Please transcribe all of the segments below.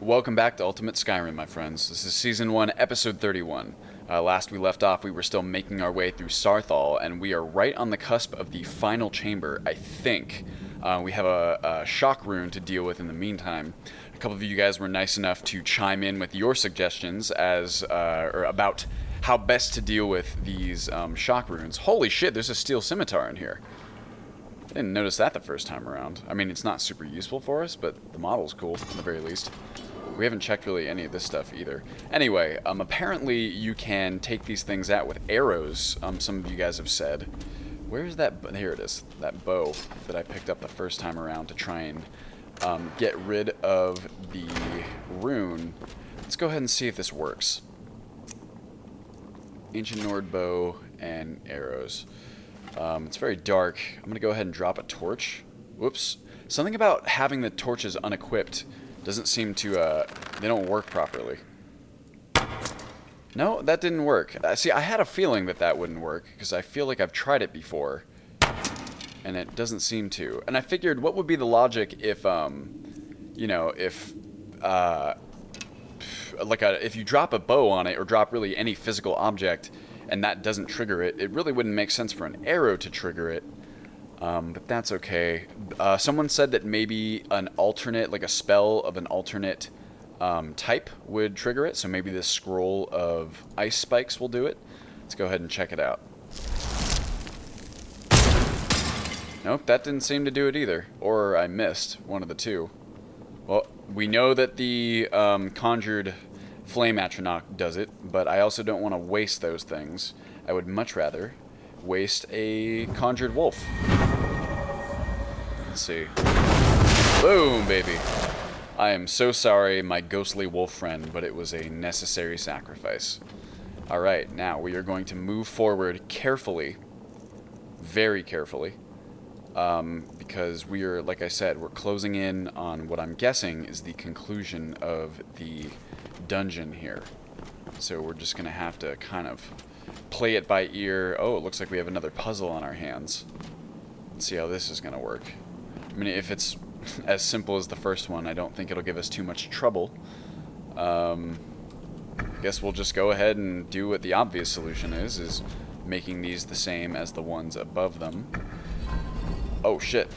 Welcome back to Ultimate Skyrim, my friends. This is Season 1, Episode 31. Last we left off, we were still making our way through Saarthal, and we are right on the cusp of the final chamber, I think. We have a shock rune to deal with in the meantime. A couple of you guys were nice enough to chime in with your suggestions or about how best to deal with these shock runes. Holy shit, there's a steel scimitar in here. I didn't notice that the first time around. I mean, it's not super useful for us, but the model's cool, at the very least. We haven't checked really any of this stuff either. Anyway, apparently you can take these things out with arrows, some of you guys have said. Where's that? Here it is. That bow that I picked up the first time around to try and get rid of the rune. Let's go ahead and see if this works. Ancient Nord bow and arrows. It's very dark. I'm going to go ahead and drop a torch. Whoops. Something about having the torches unequipped doesn't seem to, they don't work properly. No, that didn't work. See, I had a feeling that that wouldn't work, because I feel like I've tried it before, and it doesn't seem to. And I figured, what would be the logic if, you know, if you drop a bow on it, or drop really any physical object, and that doesn't trigger it, it really wouldn't make sense for an arrow to trigger it. But that's okay. Someone said that maybe an alternate, like a spell of an alternate type would trigger it, so maybe this scroll of ice spikes will do it. Let's go ahead and check it out. Nope, that didn't seem to do it either. Or I missed one of the two. Well, we know that the conjured flame atronach does it, but I also don't want to waste those things. I would much rather waste a conjured wolf. Let's see. Boom, baby. I am so sorry, my ghostly wolf friend, but it was a necessary sacrifice. Alright, now we are going to move forward carefully. Very carefully. Because we are, like I said, we're closing in on what I'm guessing is the conclusion of the dungeon here. So we're just going to have to kind of play it by ear. Oh, it looks like we have another puzzle on our hands. Let's see how this is going to work. I mean, if it's as simple as the first one, I don't think it'll give us too much trouble. I guess we'll just go ahead and do what the obvious solution is making these the same as the ones above them. Oh, shit.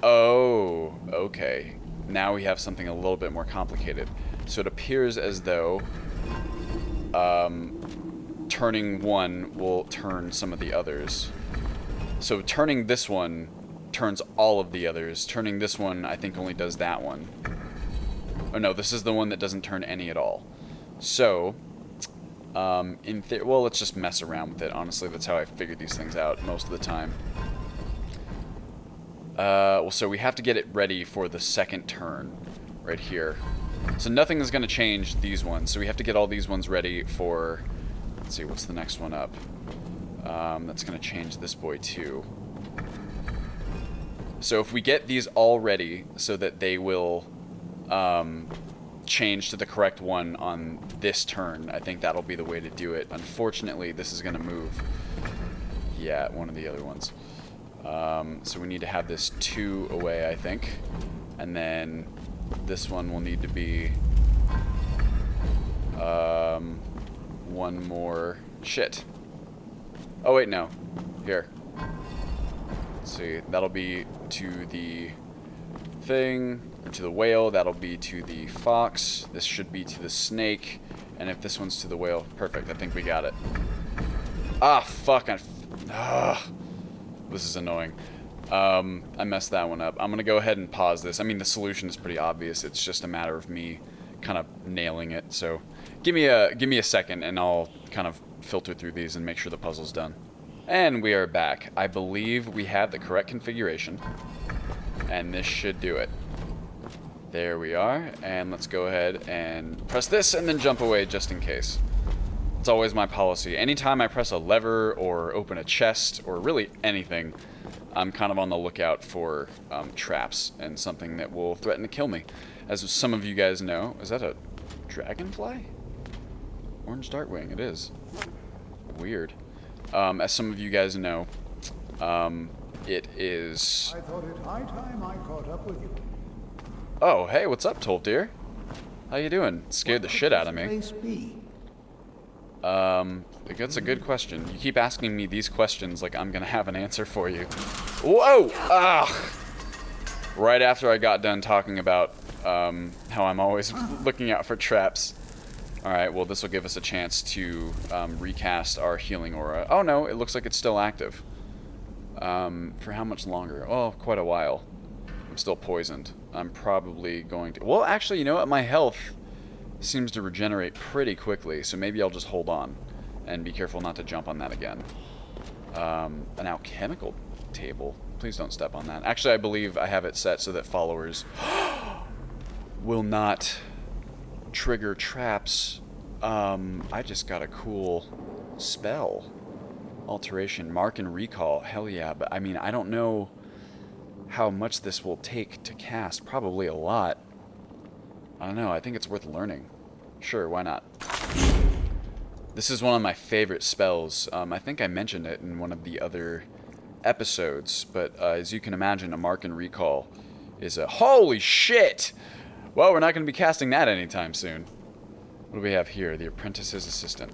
Oh, okay. Now we have something a little bit more complicated. So it appears as though turning one will turn some of the others. So turning this one turns all of the others. Turning this one, I think, only does that one. Oh no, this is the one that doesn't turn any at all. So, well, let's just mess around with it. Honestly, that's how I figure these things out most of the time. Well, so we have to get it ready for the second turn right here. So nothing is going to change these ones. So we have to get all these ones ready for... Let's see, what's the next one up? That's going to change this boy too. So if we get these all ready so that they will change to the correct one on this turn, I think that'll be the way to do it. Unfortunately, this is going to move. Yeah, one of the other ones. So we need to have this 2 away, I think. And then this one will need to be one more. Shit. Oh, wait, no. Here. Let's see. That'll be to the thing, or to the whale. That'll be to the fox. This should be to the snake. And if this one's to the whale, perfect. I think we got it. Ah, fuck. This is annoying. I messed that one up. I'm going to go ahead and pause this. I mean, the solution is pretty obvious. It's just a matter of me kind of nailing it. So give me a second, and I'll kind of filter through these and make sure the puzzle's done. And we are back. I believe we have the correct configuration, and this should do it. There we are, and let's go ahead and press this and then jump away just in case. It's always my policy. Anytime I press a lever or open a chest or really anything, I'm kind of on the lookout for traps and something that will threaten to kill me. As some of you guys know, is that a dragonfly? Orange dartwing, it is. Weird. As some of you guys know, it is... I thought it high time I caught up with you. Oh, hey, what's up, Tolfdir? How you doing? Scared the shit out of me. That's a good question. You keep asking me these questions like I'm gonna have an answer for you. Whoa! Ah! Right after I got done talking about how I'm always looking out for traps. Alright, well this will give us a chance to recast our healing aura. Oh no, it looks like it's still active. For how much longer? Oh, quite a while. I'm still poisoned. I'm probably going to... Well, actually, you know what? My health seems to regenerate pretty quickly, so maybe I'll just hold on and be careful not to jump on that again. An alchemical table. Please don't step on that. Actually, I believe I have it set so that followers will not trigger traps. I just got a cool spell. Alteration, mark and recall. Hell yeah, but I mean, I don't know how much this will take to cast. Probably a lot. I don't know, I think it's worth learning. Sure, why not? This is one of my favorite spells. I think I mentioned it in one of the other episodes, but as you can imagine, a mark and recall is a... Holy shit! Well, we're not going to be casting that anytime soon. What do we have here? The Apprentice's Assistant.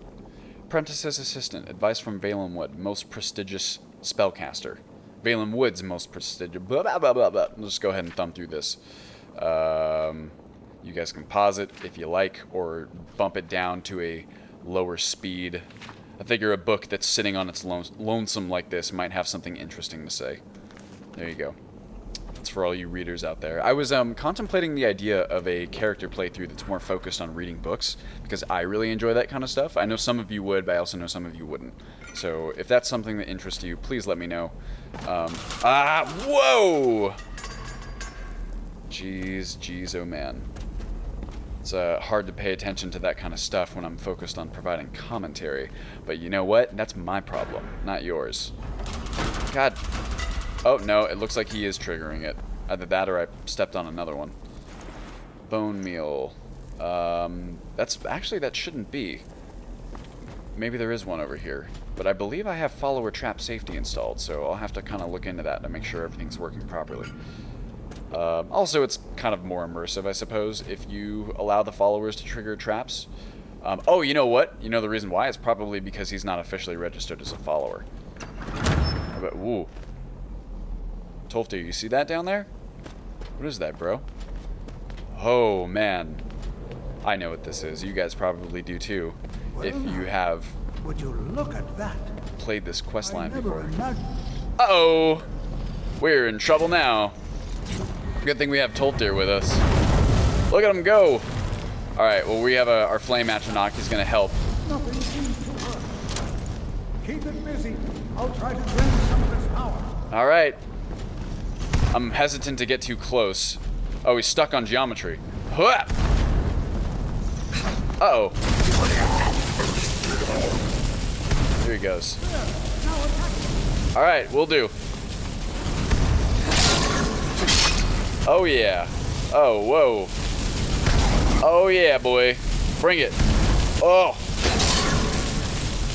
Apprentice's Assistant. Advice from Valen Wood, most prestigious spellcaster. Valen Wood's most prestigious... Blah, blah, blah, blah, blah. Let's just go ahead and thumb through this. You guys can pause it if you like, or bump it down to a lower speed. I figure a book that's sitting on its lonesome like this might have something interesting to say. There you go. That's for all you readers out there. I was contemplating the idea of a character playthrough that's more focused on reading books, because I really enjoy that kind of stuff. I know some of you would, but I also know some of you wouldn't. So if that's something that interests you, please let me know. Whoa! Jeez, oh man. It's hard to pay attention to that kind of stuff when I'm focused on providing commentary. But you know what? That's my problem, not yours. God. Oh, no, it looks like he is triggering it. Either that or I stepped on another one. Bone meal. That shouldn't be. Maybe there is one over here. But I believe I have follower trap safety installed, so I'll have to kind of look into that to make sure everything's working properly. Also, it's kind of more immersive, I suppose, if you allow the followers to trigger traps. Oh, you know what? You know the reason why? It's probably because he's not officially registered as a follower. But, woo. Tolfdir, you see that down there? What is that, bro? Oh, man. I know what this is. You guys probably do, too. Well, if you have... Would you look at that? Played this quest line before. Uh-oh! We're in trouble now. Good thing we have Tolfdir with us. Look at him go! Alright, well we have our flame atronach. He's gonna help. Nothing seems to work. Keep it busy. I'll try to drain some of its power. Alright. I'm hesitant to get too close. Oh, he's stuck on geometry. Uh-oh. Here he goes. Alright, we'll do. Oh yeah. Oh, whoa. Oh yeah, boy. Bring it. Oh.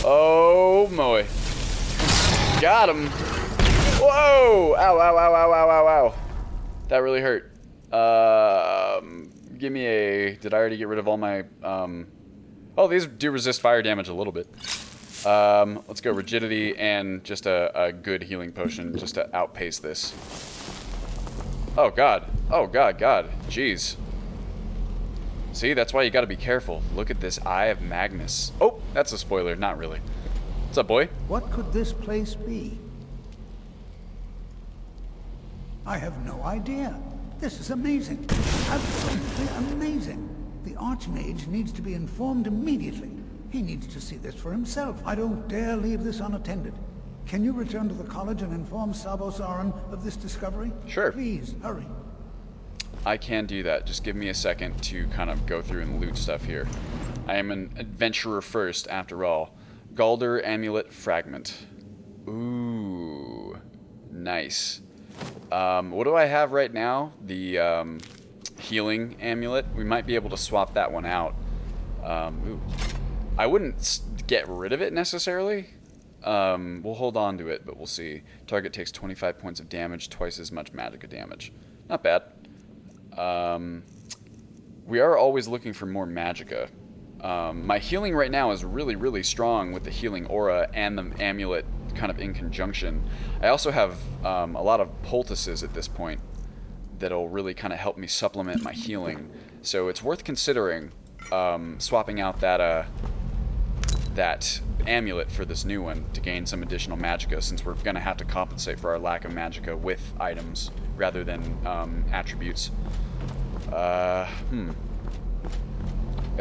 Oh, boy. Got him. Whoa. Ow, ow, ow, ow, ow, ow, ow. That really hurt. Give me a... Did I already get rid of all my... Oh, these do resist fire damage a little bit. Let's go rigidity and just a good healing potion just to outpace this. Oh god. Oh god, jeez. See, that's why you gotta be careful. Look at this Eye of Magnus. Oh, that's a spoiler, not really. What's up, boy? What could this place be? I have no idea. This is amazing. Absolutely amazing. The Arch-Mage needs to be informed immediately. He needs to see this for himself. I don't dare leave this unattended. Can you return to the college and inform Sabo Saran of this discovery? Sure. Please, hurry. I can do that. Just give me a second to kind of go through and loot stuff here. I am an adventurer first, after all. Galder Amulet Fragment. Ooh. Nice. What do I have right now? The healing amulet. We might be able to swap that one out. Ooh. I wouldn't get rid of it necessarily. We'll hold on to it, but we'll see. Target takes 25 points of damage, twice as much magicka damage. Not bad. we are always looking for more magicka. My healing right now is really, really strong with the healing aura and the amulet kind of in conjunction. I also have a lot of poultices at this point that'll really kind of help me supplement my healing. So it's worth considering swapping out that that amulet for this new one to gain some additional magicka, since we're going to have to compensate for our lack of magicka with items rather than attributes. Got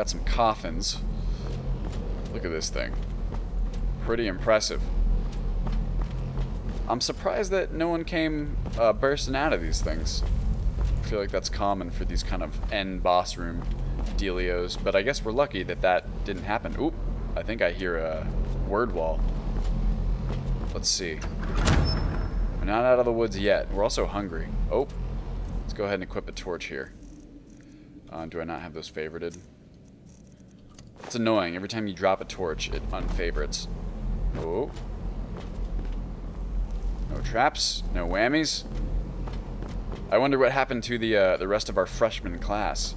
some coffins. Look at this thing. Pretty impressive. I'm surprised that no one came bursting out of these things. I feel like that's common for these kind of end boss room dealios, but I guess we're lucky that that didn't happen. Oop, I think I hear a word wall. Let's see. We're not out of the woods yet. We're also hungry. Oh, let's go ahead and equip a torch here. Do I not have those favorited? It's annoying. Every time you drop a torch, it unfavorites. Oh. No traps, no whammies. I wonder what happened to the rest of our freshman class.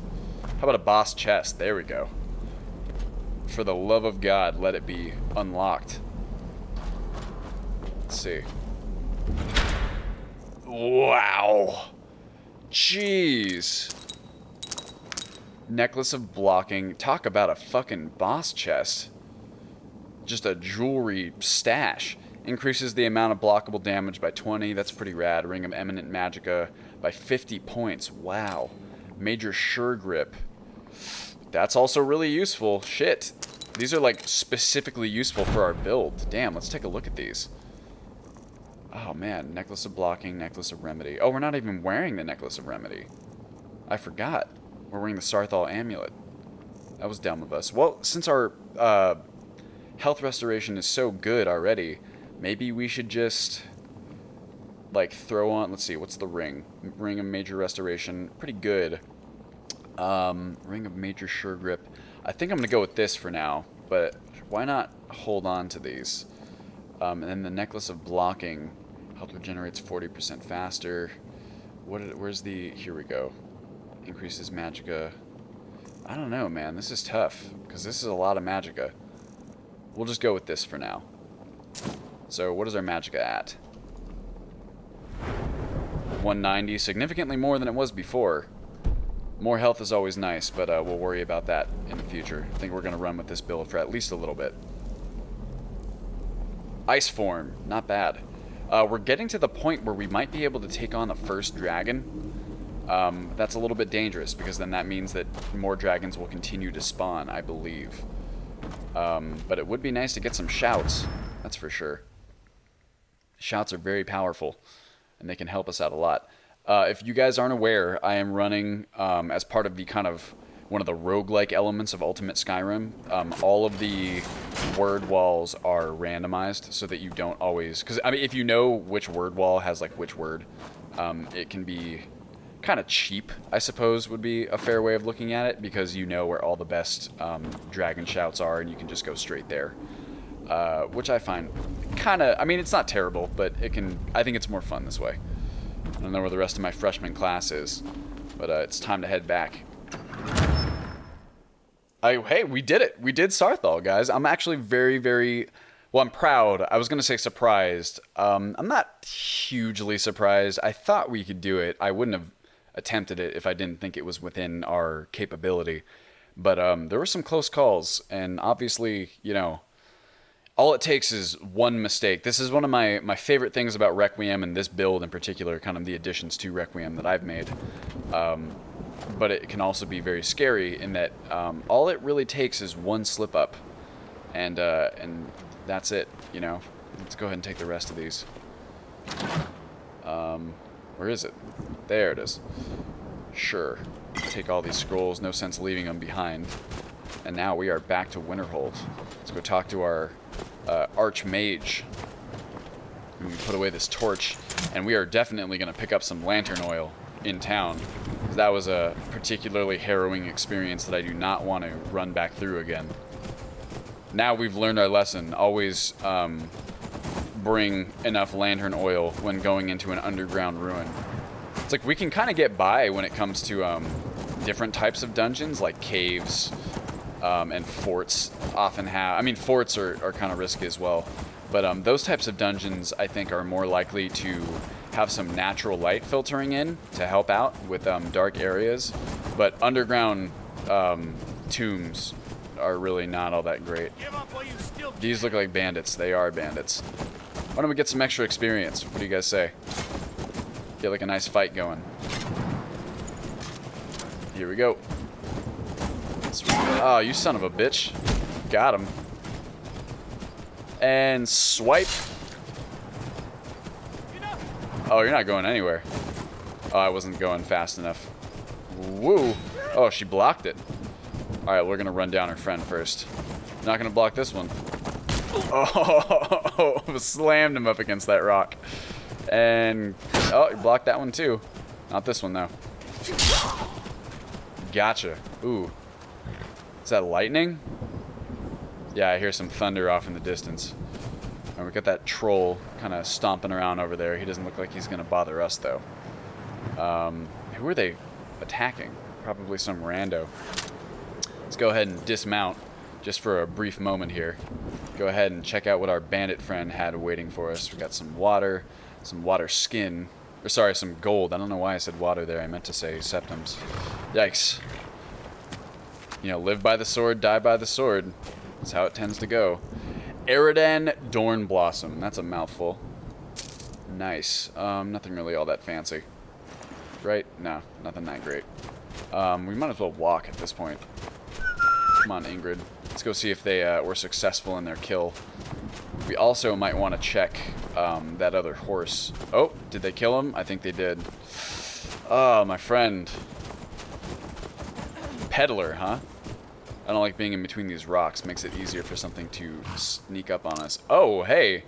How about a boss chest? There we go. For the love of God, let it be unlocked. Let's see. Wow. Jeez. Necklace of blocking. Talk about a fucking boss chest. Just a jewelry stash. Increases the amount of blockable damage by 20. That's pretty rad. Ring of Eminent Magicka by 50 points. Wow. Major Sure Grip. That's also really useful. Shit. These are like specifically useful for our build. Damn, let's take a look at these. Oh man, Necklace of Blocking, Necklace of Remedy. Oh, we're not even wearing the Necklace of Remedy. I forgot. We're wearing the Saarthal amulet. That was dumb of us. Well, since our health restoration is so good already, maybe we should just like throw on, let's see, what's the ring? Ring of Major Restoration, pretty good. Ring of Major Sure Grip. I think I'm gonna go with this for now, but why not hold on to these? And then the Necklace of Blocking, health regenerates 40% faster. Where's the, here we go. Increases magicka. I don't know, man, this is tough, because this is a lot of magicka. We'll just go with this for now. So what is our magicka at? 190, significantly more than it was before. More health is always nice, but we'll worry about that in the future. I think we're going to run with this build for at least a little bit. Ice form, not bad. We're getting to the point where we might be able to take on the first dragon. That's a little bit dangerous, because then that means that more dragons will continue to spawn, I believe. But it would be nice to get some shouts, that's for sure. Shouts are very powerful, and they can help us out a lot. If you guys aren't aware, I am running, as part of the kind of one of the roguelike elements of Ultimate Skyrim, all of the word walls are randomized so that you don't always... Because, I mean, if you know which word wall has, like, which word, it can be kind of cheap, I suppose, would be a fair way of looking at it, because you know where all the best dragon shouts are, and you can just go straight there. Which I find kind of... I mean, it's not terrible, but it can... I think it's more fun this way. I don't know where the rest of my freshman class is, but it's time to head back. Hey, we did it. We did Saarthal, guys. I'm actually very, very... Well, I'm proud. I was going to say surprised. I'm not hugely surprised. I thought we could do it. I wouldn't have attempted it if I didn't think it was within our capability. But there were some close calls, and obviously, you know, all it takes is one mistake. This is one of my favorite things about Requiem, and this build in particular, kind of the additions to Requiem that I've made. But it can also be very scary in that all it really takes is one slip up, and that's it, you know. Let's go ahead and take the rest of these. Where is it? There it is. Sure. Take all these scrolls, no sense leaving them behind. And now we are back to Winterhold. Let's go talk to our Arch-Mage. We put away this torch, and we are definitely going to pick up some lantern oil in town. That was a particularly harrowing experience that I do not want to run back through again. Now we've learned our lesson. Always bring enough lantern oil when going into an underground ruin. It's like we can kind of get by when it comes to different types of dungeons, like caves and forts often have... I mean, forts are kind of risky as well. But those types of dungeons, I think, are more likely to have some natural light filtering in to help out with dark areas. But underground tombs are really not all that great. These look like bandits. They are bandits. Why don't we get some extra experience? What do you guys say? Get like a nice fight going. Here we go. Oh, you son of a bitch. Got him. And swipe. Oh, you're not going anywhere. Oh, I wasn't going fast enough. Woo. Oh, she blocked it. Alright, we're gonna run down her friend first. Not gonna block this one. Oh, slammed him up against that rock. And, oh, you blocked that one too. Not this one, though. Gotcha. Ooh. Is that lightning? Yeah, I hear some thunder off in the distance. And we got that troll kind of stomping around over there. He doesn't look like he's going to bother us, though. Who are they attacking? Probably some rando. Let's go ahead and dismount just for a brief moment here. Go ahead and check out what our bandit friend had waiting for us. We got some water skin. Or sorry, some gold. I don't know why I said water there. I meant to say septums. Yikes. You know, live by the sword, die by the sword. That's how it tends to go. Eridan Dorn Blossom. That's a mouthful. Nice. Nothing really all that fancy. Right? No, nothing that great. We might as well walk at this point. Come on, Ingrid. Let's go see if they were successful in their kill. We also might want to check that other horse. Oh, did they kill him? I think they did. Oh, my friend. Peddler, huh? I don't like being in between these rocks. Makes it easier for something to sneak up on us. Oh, hey.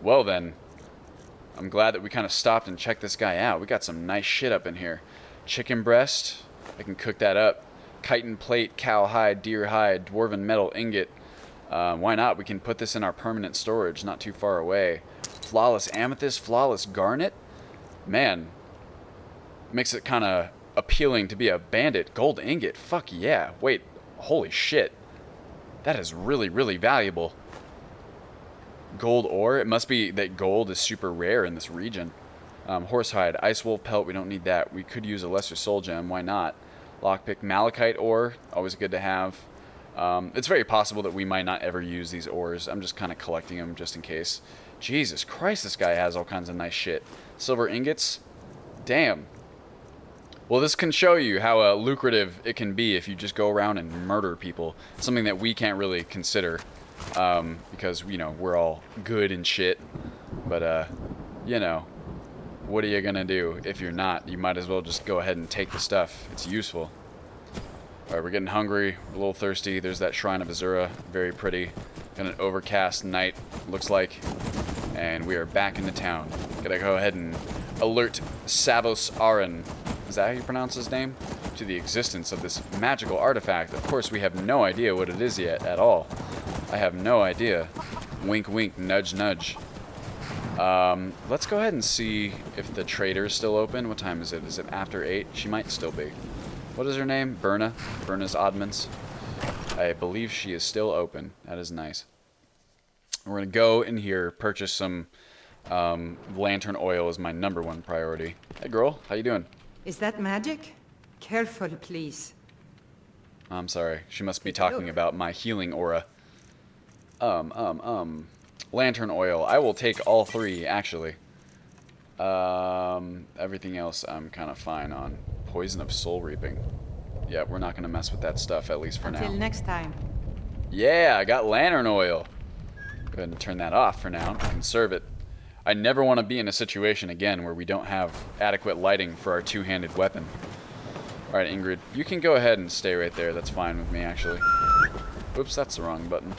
Well then. I'm glad that we kind of stopped and checked this guy out. We got some nice shit up in here. Chicken breast. I can cook that up. Chitin plate, cow hide, deer hide, dwarven metal ingot. Why not? We can put this in our permanent storage not too far away. Flawless amethyst, flawless garnet. Man. Makes it kind of appealing to be a bandit. Gold ingot. Fuck yeah. Wait. Holy shit. That is really, really valuable. Gold ore. It must be that gold is super rare in this region. Horsehide. Ice wolf pelt. We don't need that. We could use a lesser soul gem. Why not? Lockpick. Malachite ore. Always good to have. It's very possible that we might not ever use these ores. I'm just kind of collecting them just in case. Jesus Christ, this guy has all kinds of nice shit. Silver ingots. Damn. Well, this can show you how lucrative it can be if you just go around and murder people. Something that we can't really consider because, you know, we're all good and shit. But, you know, what are you going to do if you're not? You might as well just go ahead and take the stuff. It's useful. All right, we're getting hungry. We're a little thirsty. There's that Shrine of Azura. Very pretty. Got an overcast night, looks like. And we are back into town. Gotta go ahead and alert Savos Aran. Is that how you pronounce his name? To the existence of this magical artifact. Of course, we have no idea what it is yet at all. I have no idea. Wink, wink, nudge, nudge. Let's go ahead and see if the trader's still open. What time is it? Is it after 8? She might still be. What is her name? Berna. Berna's Oddments. I believe she is still open. That is nice. We're going to go in here, purchase some lantern oil is my #1 priority. Hey, girl. How you doing? Is that magic? Careful, please. I'm sorry. She must be talking about my healing aura. Lantern oil. I will take all 3, actually. Everything else I'm kind of fine on. Poison of soul reaping. Yeah, we're not going to mess with that stuff, at least for now. Until next time. Yeah, I got lantern oil. Go ahead and turn that off for now. Conserve it. I never want to be in a situation again where we don't have adequate lighting for our two-handed weapon. Alright, Ingrid, you can go ahead and stay right there. That's fine with me, actually. Oops, that's the wrong button.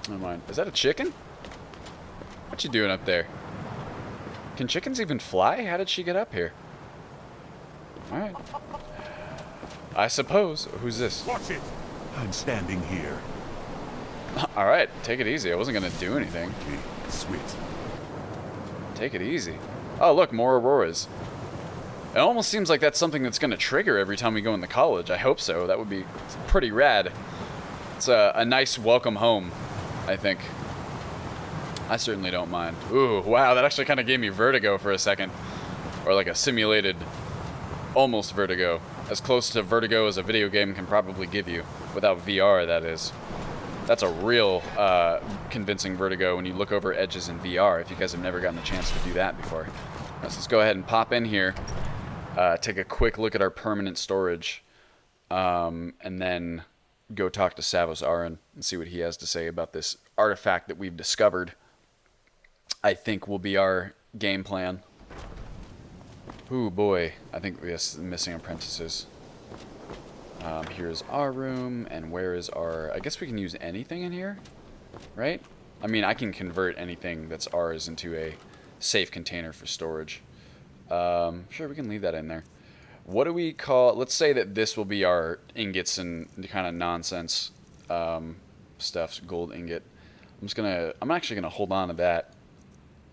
Never mind. Is that a chicken? What you doing up there? Can chickens even fly? How did she get up here? Alright. I suppose. Who's this? Watch it! I'm standing here. Alright, take it easy. I wasn't going to do anything. Okay, sweet. Take it easy. Oh, look, more auroras. It almost seems like that's something that's going to trigger every time we go into college. I hope so. That would be pretty rad. It's a nice welcome home, I think. I certainly don't mind. Ooh, wow, that actually kind of gave me vertigo for a second. Or like a simulated, almost vertigo. As close to vertigo as a video game can probably give you. Without VR, that is. That's a real convincing vertigo when you look over edges in VR, if you guys have never gotten a chance to do that before. Let's go ahead and pop in here. Take a quick look at our permanent storage, and then go talk to Savos Aran and see what he has to say about this artifact that we've discovered. I think will be our game plan. Ooh boy, I think yes, missing apprentices. Here's our room, and where is our... I guess we can use anything in here, right? I mean, I can convert anything that's ours into a safe container for storage. Sure, we can leave that in there. What do we call... Let's say that this will be our ingots and kind of nonsense stuff. Gold ingot. I'm actually gonna hold on to that.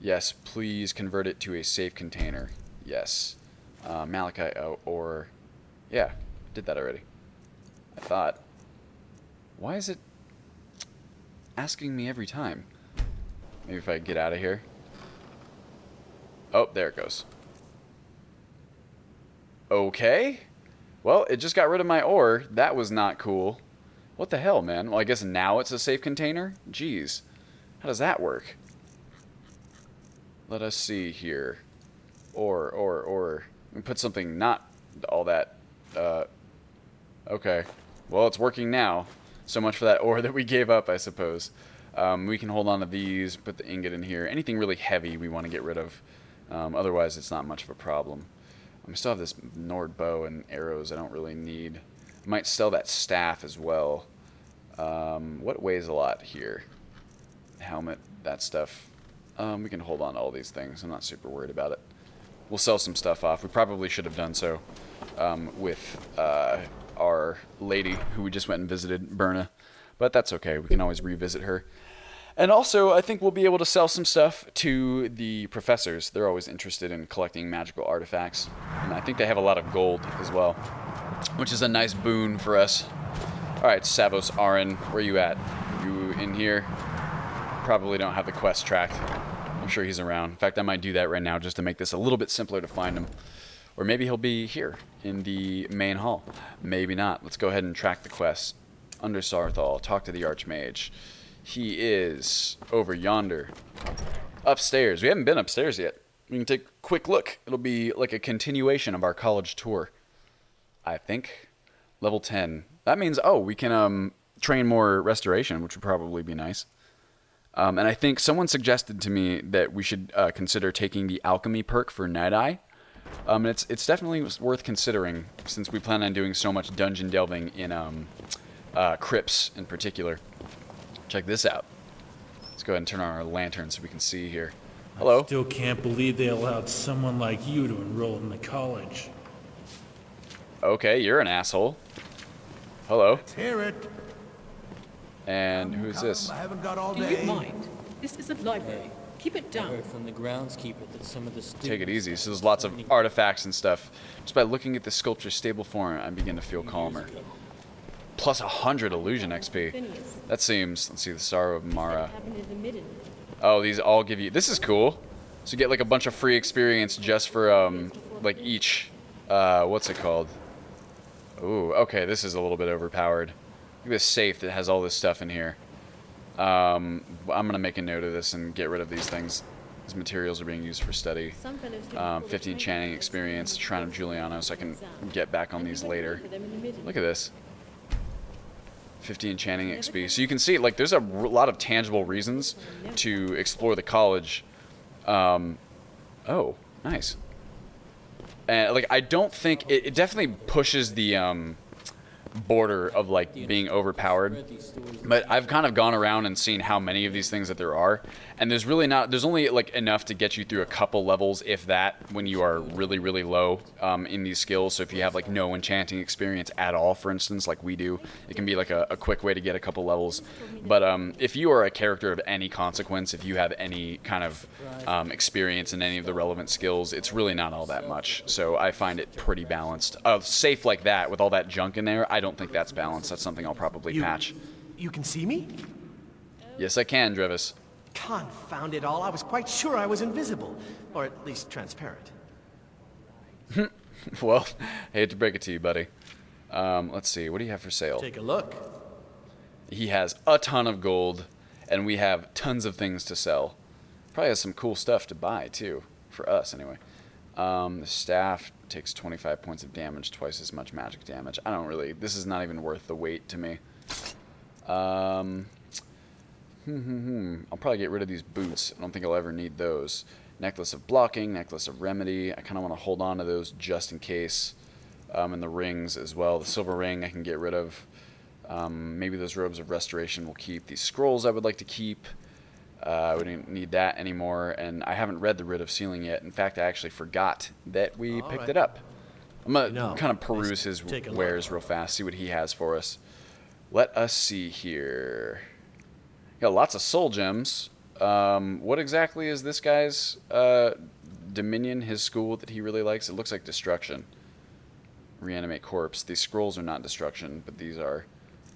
Yes, please convert it to a safe container. Yes. Malachite or... Yeah, did that already. I thought. Why is it asking me every time? Maybe if I get out of here. Oh, there it goes. Okay. Well, it just got rid of my ore. That was not cool. What the hell, man? Well, I guess now it's a safe container? Jeez. How does that work? Let us see here. Ore. We put something not all that... Okay. Well, it's working now. So much for that ore that we gave up, I suppose. We can hold on to these, put the ingot in here. Anything really heavy we want to get rid of. Otherwise, it's not much of a problem. I still have this Nord bow and arrows I don't really need. I might sell that staff as well. What weighs a lot here? Helmet, that stuff. We can hold on to all these things. I'm not super worried about it. We'll sell some stuff off. We probably should have done so with our lady who we just went and visited, Berna. But that's okay. We can always revisit her. And also, I think we'll be able to sell some stuff to the professors. They're always interested in collecting magical artifacts. And I think they have a lot of gold as well, which is a nice boon for us. Alright, Savos Aran, where you at? You in here? Probably don't have the quest tracked. I'm sure he's around. In fact, I might do that right now just to make this a little bit simpler to find him. Or maybe he'll be here in the main hall. Maybe not. Let's go ahead and track the quest. Under Saarthal, talk to the Arch-Mage. He is over yonder. Upstairs. We haven't been upstairs yet. We can take a quick look. It'll be like a continuation of our college tour. I think. Level 10. That means, oh, we can train more restoration, which would probably be nice. And I think someone suggested to me that we should consider taking the alchemy perk for Night Eye. It's definitely worth considering since we plan on doing so much dungeon delving in crypts in particular. Check this out. Let's go ahead and turn on our lantern so we can see here. Hello. I still can't believe they allowed someone like you to enroll in the college. Okay, you're an asshole. Hello. Let's hear it. And who's this? I haven't got all Do day. you mind? This is a library. Keep it I down. heard from the groundskeeper that some of the students... Take it easy. So there's lots of artifacts and stuff. Just by looking at the sculpture's stable form, I begin to feel calmer. Plus 100 illusion XP. That seems... Let's see, the Sorrow of Mara. Oh, these all give you... This is cool. So you get like a bunch of free experience just for like each... what's it called? Ooh, okay, this is a little bit overpowered. Look at this safe that has all this stuff in here. I'm going to make a note of this and get rid of these things. These materials are being used for study. 50 enchanting experience, Shrine of Giuliano, so I can get back on these later. Look at this. 50 enchanting XP. So you can see, like, there's a lot of tangible reasons to explore the college. Oh, nice. And, like, I don't think... It definitely pushes the border of like being overpowered. But I've kind of gone around and seen how many of these things that there are, and there's only like enough to get you through a couple levels, if that, when you are really, really low in these skills. So if you have like no enchanting experience at all, for instance, like we do, it can be like a quick way to get a couple levels. But if you are a character of any consequence, if you have any kind of experience in any of the relevant skills, it's really not all that much. So I find it pretty balanced. Safe like that with all that junk in there, I don't think that's balanced. That's something I'll probably patch. You can see me? Yes, I can, Drevis. Confound it all, I was quite sure I was invisible. Or at least transparent. Well, I hate to break it to you, buddy. Let's see, what do you have for sale? Take a look. He has a ton of gold, and we have tons of things to sell. Probably has some cool stuff to buy, too. For us, anyway. The staff takes 25 points of damage, twice as much magic damage. I don't really... This is not even worth the weight to me. I'll probably get rid of these boots. I don't think I'll ever need those. Necklace of blocking, necklace of remedy. I kind of want to hold on to those just in case. And the rings as well. The silver ring I can get rid of. Maybe those robes of restoration will keep. These scrolls I would like to keep. We didn't need that anymore. And I haven't read the Writ of Sealing yet. In fact, I actually forgot that we picked it up. I'm going to kind of peruse his wares real fast, see what he has for us. Let us see here. Got lots of soul gems. What exactly is this guy's dominion, his school that he really likes? It looks like destruction. Reanimate corpse. These scrolls are not destruction, but these are.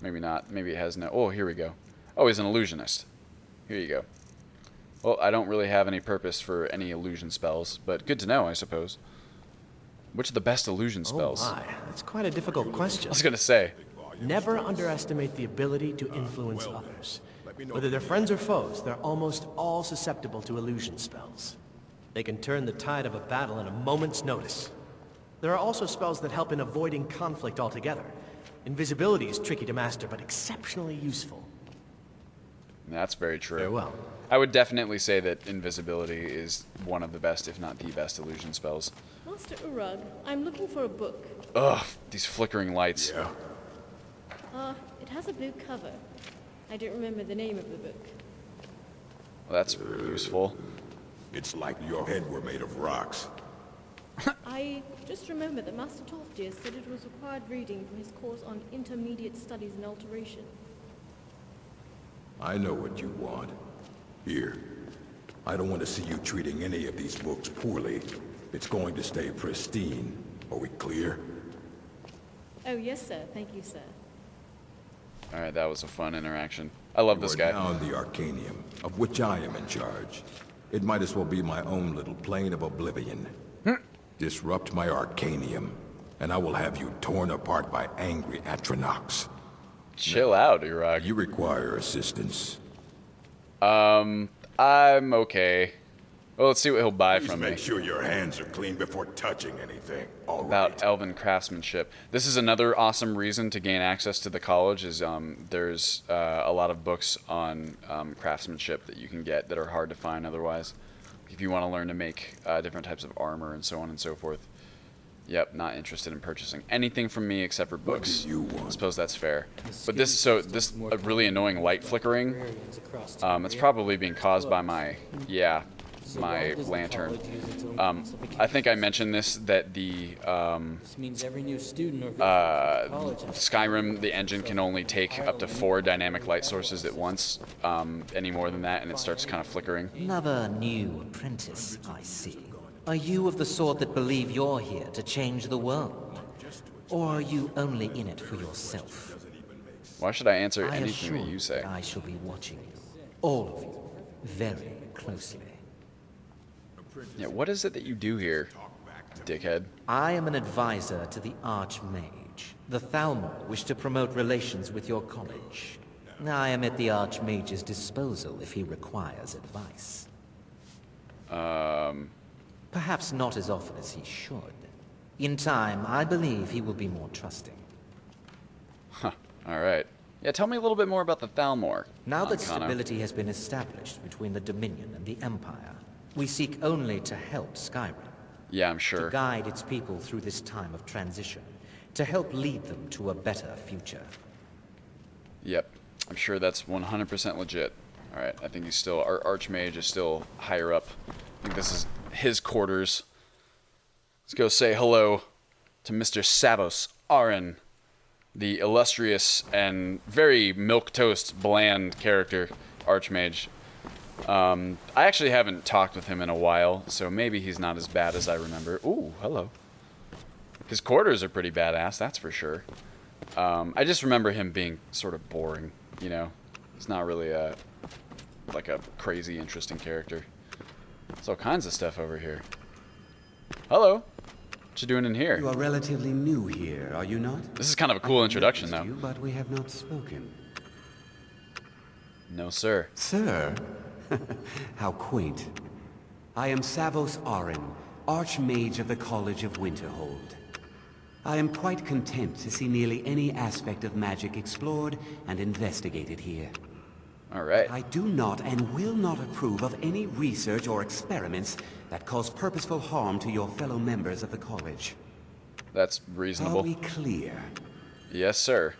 Maybe not. Maybe it has no. Oh, here we go. Oh, he's an illusionist. Here you go. Well, I don't really have any purpose for any illusion spells, but good to know, I suppose. Which are the best illusion spells? Oh my, that's quite a difficult question. I was gonna say. Never underestimate the ability to influence others. Whether they're friends or foes, they're almost all susceptible to illusion spells. They can turn the tide of a battle in a moment's notice. There are also spells that help in avoiding conflict altogether. Invisibility is tricky to master, but exceptionally useful. That's very true. Very well. I would definitely say that invisibility is one of the best, if not the best, illusion spells. Master Urag, I'm looking for a book. Ugh, these flickering lights. Yeah. It has a blue cover. I don't remember the name of the book. Well, that's useful. It's like your head were made of rocks. I just remember that Master Tolfdir said it was required reading for his course on intermediate studies in alteration. I know what you want. Here. I don't want to see you treating any of these books poorly. It's going to stay pristine. Are we clear? Oh, yes, sir. Thank you, sir. Alright, that was a fun interaction. I love this guy. You are now in the Arcanium, of which I am in charge. It might as well be my own little plane of oblivion. Disrupt my Arcanium, and I will have you torn apart by angry Atronachs. Chill out, Urag. You require assistance. I'm okay. Well, let's see what he'll buy Please from make me. sure your hands are clean before touching anything. All About right. elven craftsmanship. This is another awesome reason to gain access to the college. Is there's a lot of books on craftsmanship that you can get that are hard to find otherwise. If you want to learn to make different types of armor and so on and so forth. Yep, not interested in purchasing anything from me except for books. What do you want? I suppose that's fair. But this really annoying light flickering. It's probably being caused by my my lantern. I think I mentioned this, that the This means every new student or Skyrim, the engine can only take up to 4 dynamic light sources at once. Any more than that, and it starts kind of flickering. Another new apprentice, I see. Are you of the sort that believe you're here to change the world? Or are you only in it for yourself? Why should I answer I anything that you say? I shall be watching you, all of you, very closely. Yeah, what is it that you do here, dickhead? I am an advisor to the Arch-Mage. The Thalmor wish to promote relations with your college. I am at the Arch-Mage's disposal if he requires advice. Perhaps not as often as he should. In time, I believe he will be more trusting. Huh, alright. Yeah, tell me a little bit more about the Thalmor. Now that Ancano. stability has been established between the Dominion and the Empire, we seek only to help Skyrim. Yeah, I'm To sure. guide its people through this time of transition, to help lead them to a better future. Yep, I'm sure that's 100% legit. Alright, I think he's still, our Arch-Mage is still higher up. I think this is his quarters. Let's go say hello to Mr. Savos Aren, the illustrious and very milquetoast bland character, Arch-Mage. I actually haven't talked with him in a while, so maybe he's not as bad as I remember. Ooh, hello. His quarters are pretty badass, that's for sure. I just remember him being sort of boring, you know? He's not really like a crazy interesting character. There's all kinds of stuff over here. Hello. What you doing in here? You are relatively new here, are you not? This is kind of a cool introduction, though. You, but we have not spoken. No, sir. Sir? How quaint. I am Savos Aren, Arch-Mage of the College of Winterhold. I am quite content to see nearly any aspect of magic explored and investigated here. Alright. I do not and will not approve of any research or experiments that cause purposeful harm to your fellow members of the college. That's reasonable. Are we clear? Yes, sir.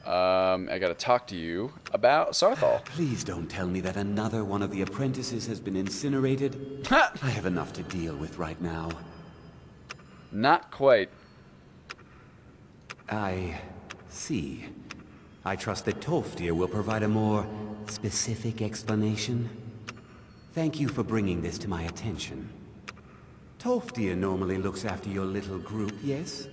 I gotta talk to you about Saarthal. Please don't tell me that another one of the apprentices has been incinerated. I have enough to deal with right now. Not quite. I see. I trust that Tolfdir will provide a more specific explanation. Thank you for bringing this to my attention. Tolfdir normally looks after your little group, yes?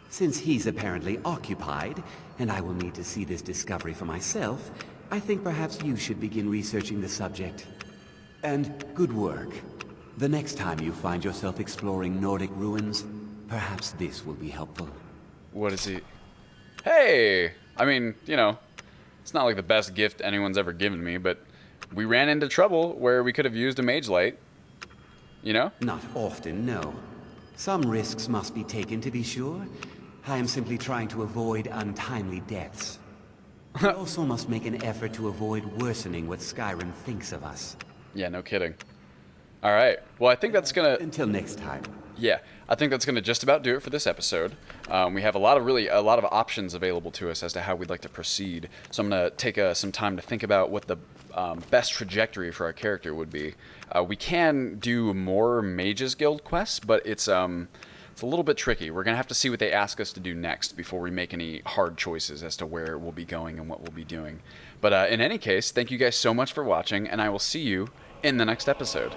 Since he's apparently occupied, and I will need to see this discovery for myself, I think perhaps you should begin researching the subject. And good work. The next time you find yourself exploring Nordic ruins, perhaps this will be helpful. What is he? Hey! I mean, you know, it's not like the best gift anyone's ever given me, but we ran into trouble where we could have used a mage light. You know? Not often, no. Some risks must be taken to be sure. I am simply trying to avoid untimely deaths. We also must make an effort to avoid worsening what Skyrim thinks of us. Yeah, no kidding. Alright, well I think that's gonna... Until next time. Yeah, I think that's gonna just about do it for this episode. We have a lot of options available to us as to how we'd like to proceed. So I'm gonna take some time to think about what the best trajectory for our character would be. We can do more Mages Guild quests, but it's a little bit tricky. We're gonna have to see what they ask us to do next before we make any hard choices as to where we'll be going and what we'll be doing. But in any case, thank you guys so much for watching, and I will see you in the next episode.